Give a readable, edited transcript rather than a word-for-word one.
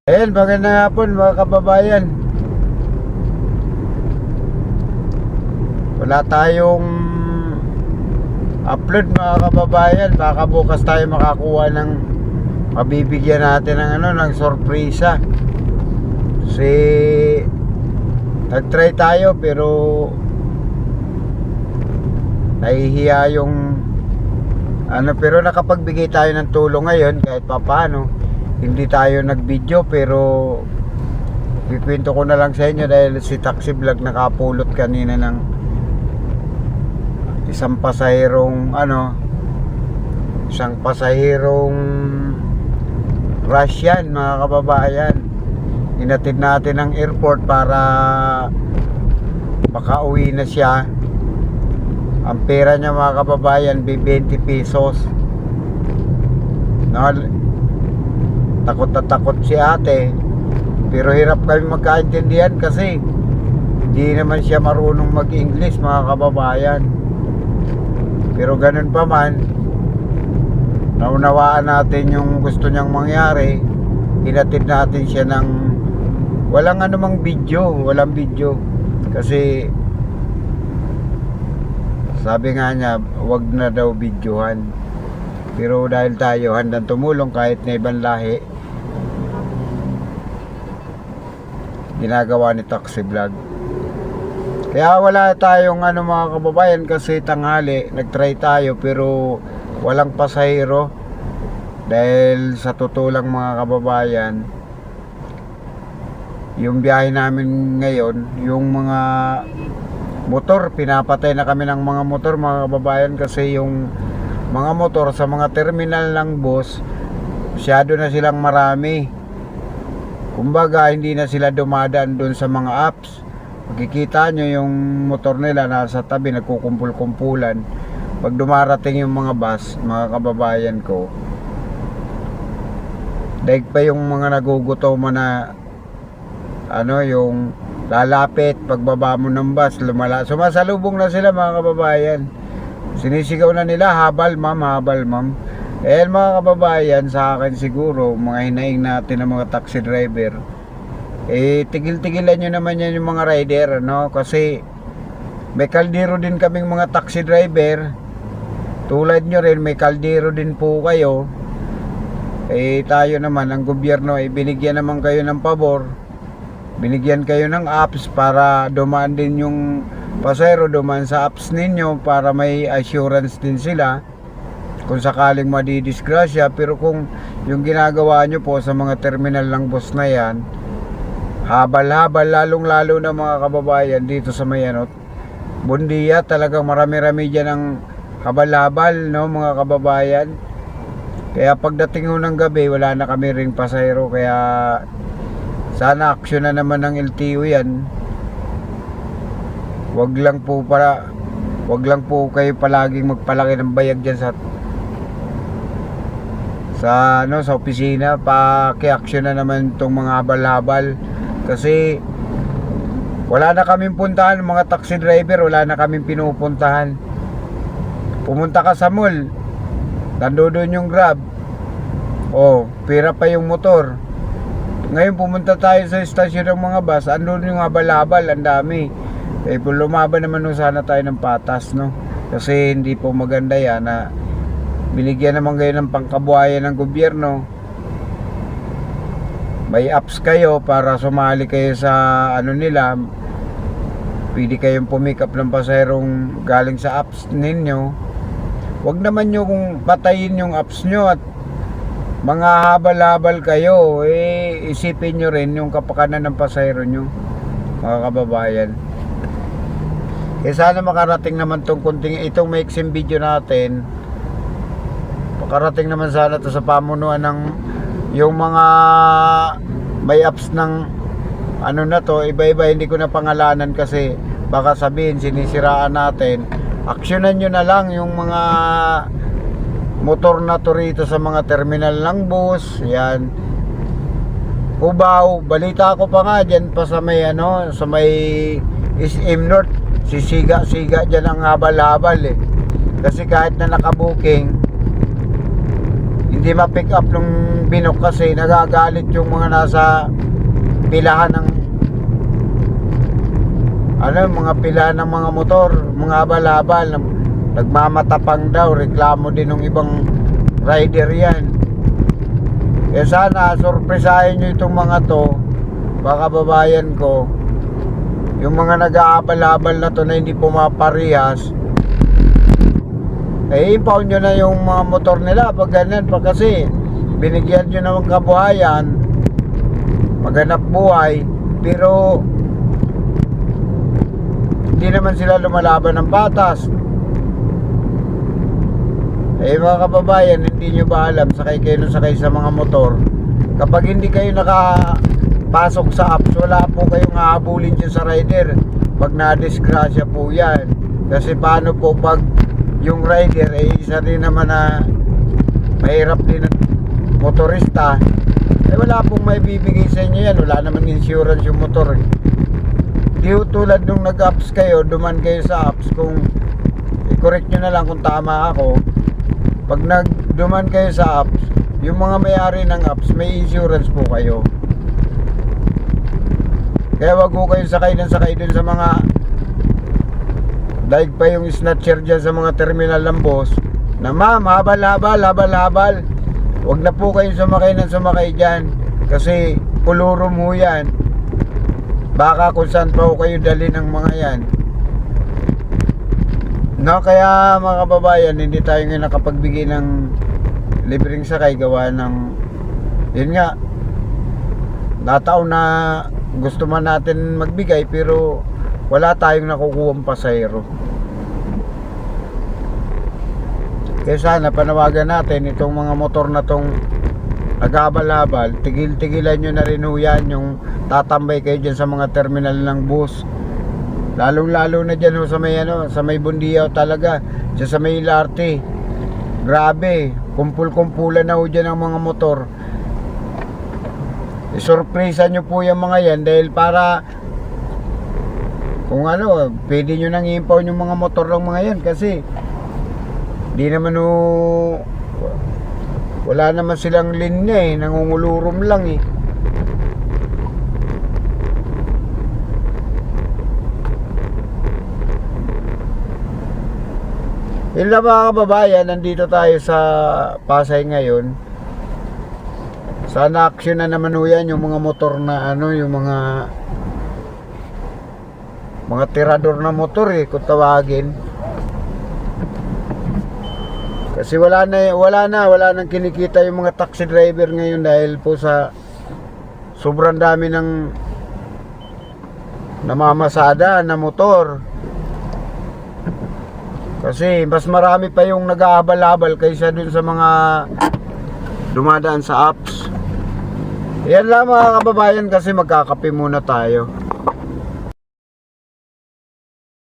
Ayan, magandang hapon mga kababayan. Wala tayong upload mga kababayan. Baka bukas tayo makakuha ng mabibigyan natin ng sorpresa. Kasi nag-try tayo pero nahihiya yung pero nakapagbigay tayo ng tulong ngayon kahit papaano. Hindi tayo nag-video pero ikwento ko na lang sa inyo dahil si Taxi Vlog nakapulot kanina ng isang pasahirong Russian mga kababayan. Inatid natin ng airport para makauwi na siya. Ang pera niya mga kababayan 20 pesos. Takot na takot si ate, pero hirap kami magkaintindihan kasi hindi naman siya marunong mag-English mga kababayan. Pero ganun pa man, naunawaan natin yung gusto niyang mangyari. Hinatid natin siya ng walang walang video kasi sabi nga niya wag na daw videohan. Pero dahil tayo handang tumulong kahit na ibang lahi, ginagawa ni Taxi Vlog. Kaya wala tayong mga kababayan kasi tanghali nagtry tayo pero walang pasahero. Dahil sa totoo lang mga kababayan, yung biyahe namin ngayon, yung mga motor, pinapatay na kami ng mga motor mga kababayan kasi yung mga motor sa mga terminal ng bus masyado na silang marami. Kumbaga hindi na sila dumadaan doon sa mga apps. Makikita nyo yung motor nila nasa tabi nagkukumpul-kumpulan. Pag dumarating yung mga bus mga kababayan ko, daig pa yung mga nagugutom na yung lalapit pagbaba mo ng bus, sumasalubong na sila mga kababayan. Sinisigaw na nila, habal ma'am, habal ma'am. Mga kababayan, sa akin siguro, mga hinaing natin ng mga taxi driver, tigil-tigilan nyo naman yan yung mga rider, kasi may kaldero din kaming mga taxi driver. Tulad nyo rin, may kaldero din po kayo. Tayo naman, ang gobyerno, binigyan naman kayo ng pabor. Binigyan kayo ng apps para dumaan din yung pasahero, dumaan sa apps ninyo para may assurance din sila kung sakaling madidisgrasya. Pero kung yung ginagawa nyo po sa mga terminal ng bus na yan, habal-habal, lalong-lalo na mga kababayan dito sa Mayanot, Bundia, talagang marami-rami dyan ang habal-habal, mga kababayan. Kaya pagdating ng gabi, wala na kami ring pasahero. Kaya sana aksyon na naman ng LTO yan. Wag lang po kayo palaging magpalaki ng bayag diyan sa opisina. Paki-action na naman tong mga habal-habal kasi wala na kaming puntahan mga taxi driver, wala na kaming pinupuntahan. Pumunta ka sa mall, nandoon yung Grab, pira pa yung motor. Ngayon pumunta tayo sa istasyon ng mga bus, andun yung habal-habal, ang dami. Lumaban naman sana tayo ng patas, kasi hindi po maganda yan na binigyan naman kayo ng pangkabuhayan ng gobyerno. May apps kayo para sumali kayo sa nila. Pwede kayong pumick-up ng pasaherong galing sa apps ninyo. Huwag naman nyo kung patayin yung apps nyo at mga habal-habal kayo, isipin nyo rin yung kapakanan ng pasahero nyo mga kababayan. Sana makarating naman itong maiksing video natin, makarating naman sana to sa pamunuan ng yung mga may apps ng iba-iba. Hindi ko na pangalanan kasi baka sabihin sinisiraan natin. Aksyonan nyo na lang yung mga motor na to rito sa mga terminal ng bus. Yan, Cubao, balita ko pa nga dyan pa sa may sa may SM North, sisiga-siga dyan ang habal-habal Kasi kahit na nakabooking, hindi ma-pick up nung binok kasi nagagalit yung mga nasa pilahan ng mga pilahan ng mga motor, mga abal-abal, nagmamatapang daw, reklamo din ng ibang rider yan. Kaya sana sorpresahin nyo itong mga to, mga kababayan ko, yung mga nag-aabal-abal na to na hindi pumaparehas, impound nyo na yung mga motor nila pag ganyan pa, kasi binigyan nyo naman kabuhayan, maghanap buhay, pero hindi naman sila lumalaban ng batas. Mga kababayan, hindi nyo ba alam, sakay kayo nung sakay sa mga motor, kapag hindi kayo nakapasok sa apps, wala po kayong hahabulin dyan sa rider pag na-disgrasya po yan. Kasi paano po pag yung rider isa din naman na mahirap din ang motorista, wala pong may bibigay sa inyo yan, wala naman insurance yung motor. Di tulad nung nag-apps kayo, duman kayo sa apps, kung i-correct nyo na lang kung tama ako, pag nagduman kayo sa apps, yung mga may-ari ng apps, may insurance po kayo. Kaya wag ko kayo sakay dun sa mga daig pa yung snatcher dyan sa mga terminal ng boss, na ma'am, habal. Wag na po kayo sumakay dyan, kasi pulurum mo yan. Baka kung saan pa kayo dali ng mga yan. No, kaya mga kababayan, hindi tayo ngayon nakapagbigay ng libreng sakay gawa ng, yun nga, nataon na gusto man natin magbigay pero wala tayong nakukuhang pasahero. Kaya sana panawagan natin itong mga motor na tong nag-abal-abal, tigil-tigilan nyo na rin yan yung tatambay kayo dyan sa mga terminal ng bus. Lalong-lalo na dyan sa may sa may Bundiao talaga, dyan sa may Ilarte. Grabe, kumpul-kumpulan na dyan ang mga motor. Isurpresa nyo po yung mga yan dahil para kung pwede nyo nang i-impound yung mga motor ng mga yan, kasi di naman wala naman silang linya nangungulurum lang Yun lang mga kababayan, nandito tayo sa Pasay ngayon. Sana action na naman yan yung mga motor na yung mga tirador na motor kung tawagin. Kasi wala nang kinikita yung mga taxi driver ngayon dahil po sa sobrang dami ng namamasada na motor. Kasi mas marami pa yung nag-aabal-abal kaysa dun sa mga dumadaan sa apps. Yan lang mga kababayan, kasi magkakape muna tayo.